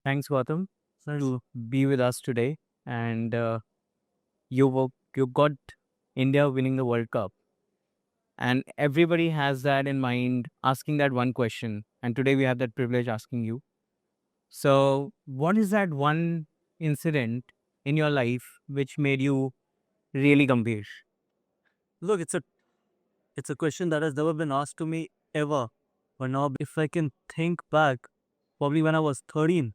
Thanks, Gautam, to be with us today. And you got India winning the World Cup, and everybody has that in mind, asking that one question. And today we have that privilege asking you. So, what is that one incident in your life which made you really Gambhir? Look, it's a question that has never been asked to me ever. But now, if I can think back, probably when I was 13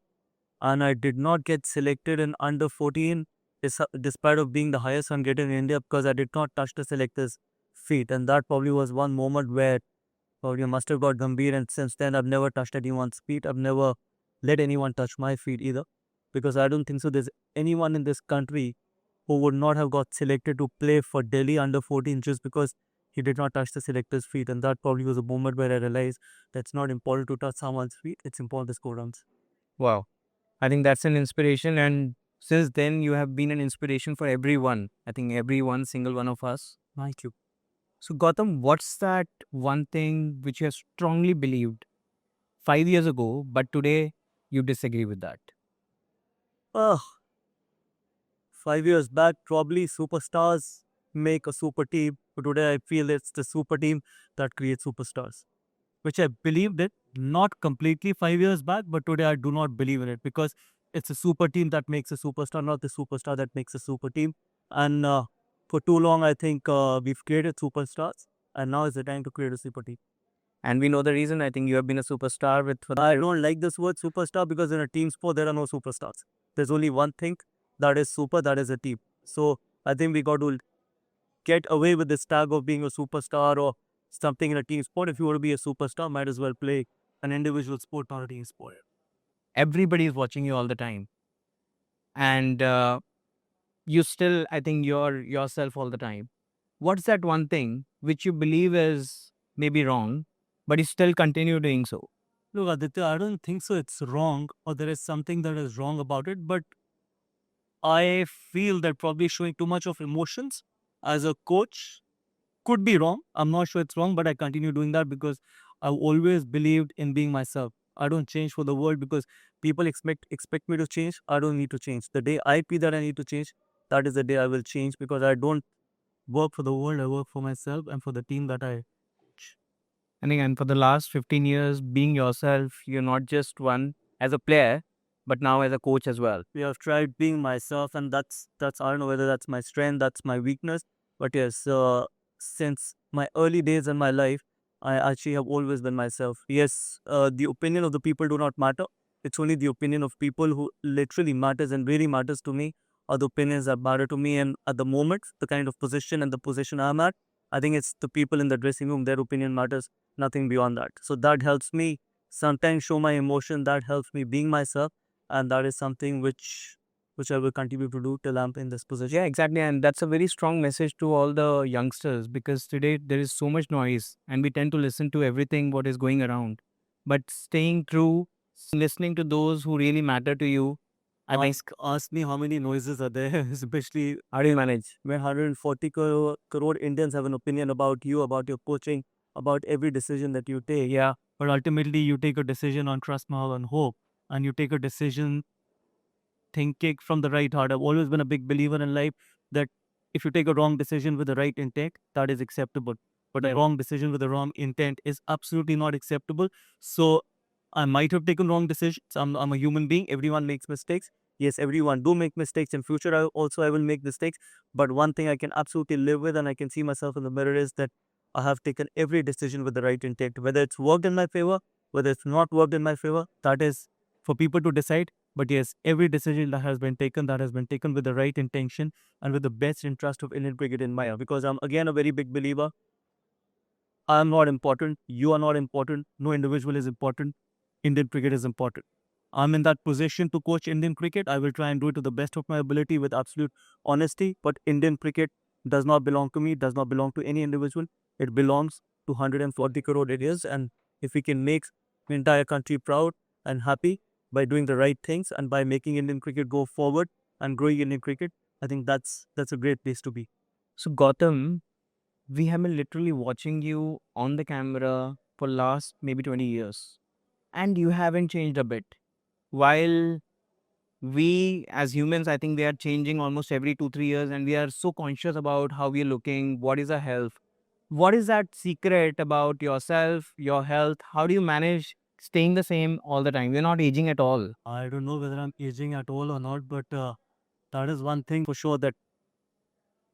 and I did not get selected in under 14, despite of being the highest run getter in India, because I did not touch the selector's feet, and that probably was one moment where probably I must have got Gambhir. And since then, I've never touched anyone's feet. I've never let anyone touch my feet either, because I don't think so. There's anyone in this country who would not have got selected to play for Delhi under 14 just because he did not touch the selector's feet. And that probably was a moment where I realized that it's not important to touch someone's feet, it's important to score runs. Wow, I think that's an inspiration. And since then, you have been an inspiration for everyone. I think every one single one of us. Thank you. So, Gautam, what's that one thing which you have strongly believed 5 years ago, but today you disagree with that? Uh, 5 years back, probably superstars make a super team. But today I feel it's the super team that creates superstars, which I believed it not completely 5 years back, but today I do not believe in it because it's a super team that makes a superstar, not the superstar that makes a super team. And for too long, I think we've created superstars, and now is the time to create a super team. And we know the reason. I think you have been a superstar with for I don't like this word superstar because in a team sport, there are no superstars. There's only one thing that is super, that is a team. So I think we got to get away with this tag of being a superstar or something in a team sport. If you want to be a superstar, might as well play an individual sport, not a team sport. everybody is watching you all the time, and you still, I think, you're yourself all the time. What's that one thing which you believe is maybe wrong, but you still continue doing so? Look, Aditya, I don't think so. It's wrong or there is something that is wrong about it, but I feel that probably showing too much of emotions as a coach could be wrong. I'm not sure it's wrong, but I continue doing that because I've always believed in being myself. I don't change for the world because people expect me to change. I don't need to change. The day I feel that I need to change, that is the day I will change because I don't work for the world. I work for myself and for the team that I coach. I think, and for the last 15 years, being yourself, you're not just one as a player, but now as a coach as well. We have tried being myself, and that's I don't know whether that's my strength, that's my weakness, but yes, since my early days in my life, I actually have always been myself. Yes, the opinion of the people do not matter. It's only the opinion of people who literally matters and really matters to me are the opinions that matter to me. And at the moment, the kind of position and the position I'm at, I think it's the people in the dressing room. Their opinion matters, nothing beyond that. So that helps me sometimes show my emotion. That helps me being myself, and that is something which I will continue to do till I'm in this position. Yeah, exactly. And that's a very strong message to all the youngsters because today there is so much noise and we tend to listen to everything what is going around. But staying true, listening to those who really matter to you. I think, Ask me how many noises are there, especially how do you manage? when 140 crore Indians have an opinion about you, about your coaching, about every decision that you take. Yeah. But ultimately, you take a decision on trust, Mahal, and hope, and you take a decision thinking from the right heart. I've always been a big believer in life that if you take a wrong decision with the right intent, that is acceptable. But a wrong decision with the wrong intent is absolutely not acceptable. So I might have taken wrong decisions. I'm a human being. Everyone makes mistakes. Yes, everyone do make mistakes. In future, I will make mistakes. But one thing I can absolutely live with and I can see myself in the mirror is that I have taken every decision with the right intent. Whether it's worked in my favor, whether it's not worked in my favor, that is for people to decide. But yes, every decision that has been taken with the right intention and with the best interest of Indian cricket in mind. Because I'm again a very big believer. I am not important. You are not important. No individual is important. Indian cricket is important. I'm in that position to coach Indian cricket. I will try and do it to the best of my ability with absolute honesty. But Indian cricket does not belong to me, does not belong to any individual. It belongs to 140 crore Indians. And if we can make the entire country proud and happy by doing the right things and by making Indian cricket go forward and growing Indian cricket, I think that's a great place to be. So, Gautam, we have been literally watching you on the camera for last maybe 20 years and you haven't changed a bit. while we as humans, I think they are changing almost every 2 3 years, and we are so conscious about how we are looking, what is our health. What is that secret about yourself, your health? How do you manage staying the same all the time? You're not aging at all. I don't know whether I'm aging at all or not, but that is one thing for sure, that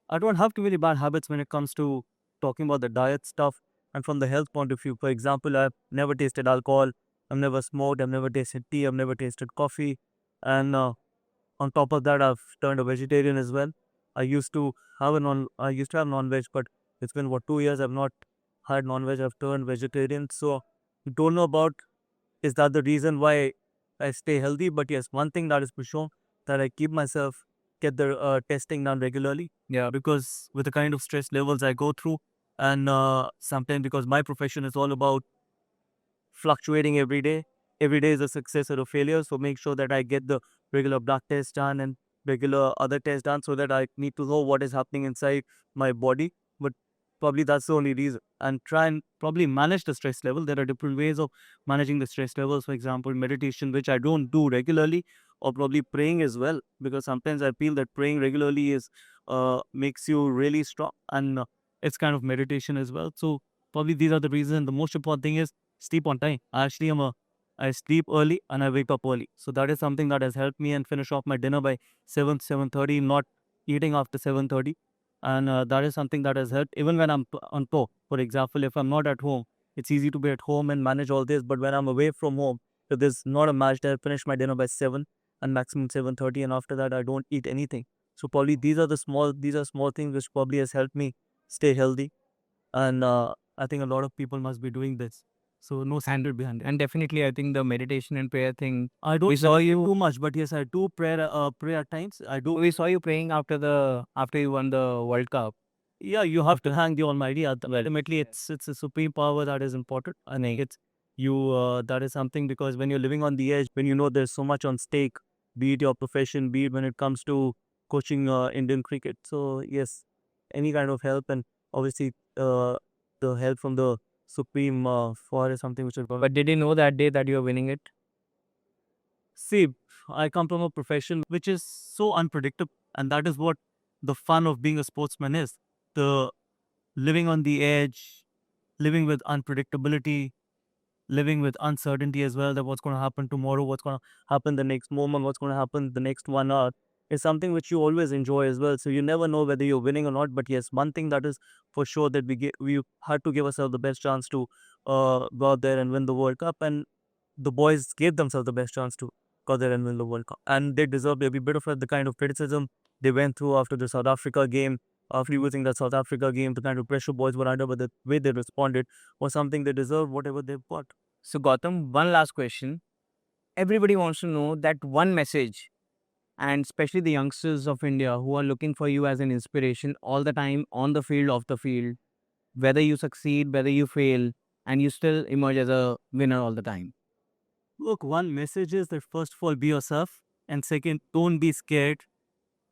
I don't have too many bad habits when it comes to talking about the diet stuff. And from the health point of view, for example, I've never tasted alcohol, I've never smoked, I've never tasted tea, I've never tasted coffee. And on top of that, I've turned a vegetarian as well. I used to have non-veg, but it's been what 2 years I've not had non-veg. I've turned vegetarian. So don't know about is that the reason why I stay healthy. But yes, one thing that is for sure, that I keep myself get the testing done regularly. Yeah. Because with the kind of stress levels I go through, and sometimes because my profession is all about fluctuating every day. Every day is a success or a failure. So make sure that I get the regular blood test done and regular other tests done, so that I need to know what is happening inside my body. But probably that's the only reason. And try and probably manage the stress level. There are different ways of managing the stress levels. For example, meditation, which I don't do regularly, or probably praying as well, because sometimes I feel that praying regularly is makes you really strong, and it's kind of meditation as well. So probably these are the reasons. The most important thing is sleep on time. I sleep early and I wake up early. So that is something that has helped me, and finish off my dinner by 7:30, not eating after 7:30. And that is something that has helped even when I'm on tour. For example, if I'm not at home, it's easy to be at home and manage all this. But when I'm away from home, if there's not a match, I finish my dinner by 7 and maximum 7:30, and after that I don't eat anything. So probably these are small things which probably has helped me stay healthy. And I think a lot of people must be doing this. So no standard behind it. And definitely, I think the meditation and prayer thing. I don't We saw you. too much, but yes, I do pray at times. I do. We saw you praying after you won the World Cup. Yeah, you have to hang the Almighty. Ultimately, it's a supreme power that is important. I think it's you. That is something, because when you're living on the edge, when you know there's so much on stake, be it your profession, be it when it comes to coaching Indian cricket. So yes, any kind of help, and obviously the help from the supreme for is something which is going. But did you know that day that you were winning it? See, I come from a profession which is so unpredictable, and that is what the fun of being a sportsman is. The living on the edge, living with unpredictability, living with uncertainty as well, that what's going to happen tomorrow, what's going to happen the next moment, what's going to happen the next 1 hour, is something which you always enjoy as well. So you never know whether you're winning or not. But yes, one thing that is for sure, that we had to give ourselves the best chance to go out there and win the World Cup. And the boys gave themselves the best chance to go there and win the World Cup. And they deserved every bit of it. The kind of criticism they went through after the South Africa game, after losing that South Africa game, the kind of pressure boys were under, but the way they responded was something they deserved, whatever they've got. So, Gautam, one last question. Everybody wants to know that one message, and especially the youngsters of India who are looking for you as an inspiration all the time, on the field, off the field, whether you succeed, whether you fail, and you still emerge as a winner all the time. Look, one message is that first of all, be yourself. And second, don't be scared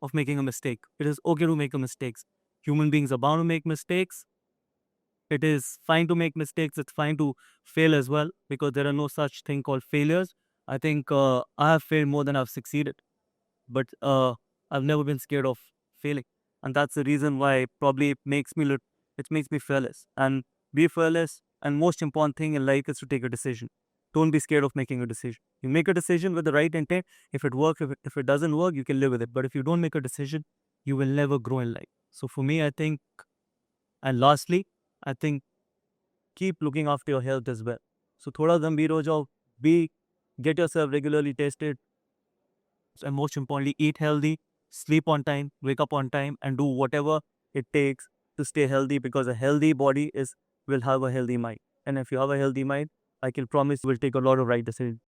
of making a mistake. It is okay to make a mistakes. Human beings are bound to make mistakes. It is fine to make mistakes. It's fine to fail as well, because there are no such thing called failures. I think I have failed more than I've succeeded, but I've never been scared of failing, and that's the reason why probably it makes me fearless. And be fearless. And most important thing in life is to take a decision. Don't be scared of making a decision. You make a decision with the right intent. If it works, if it doesn't work, you can live with it. But if you don't make a decision, you will never grow in life. So for me, I think, and lastly, I think keep looking after your health as well. So thoda gambhir ho jao, get yourself regularly tested, and most importantly, eat healthy, sleep on time, wake up on time, and do whatever it takes to stay healthy, because a healthy body will have a healthy mind. And if you have a healthy mind, I can promise you will take a lot of right decisions.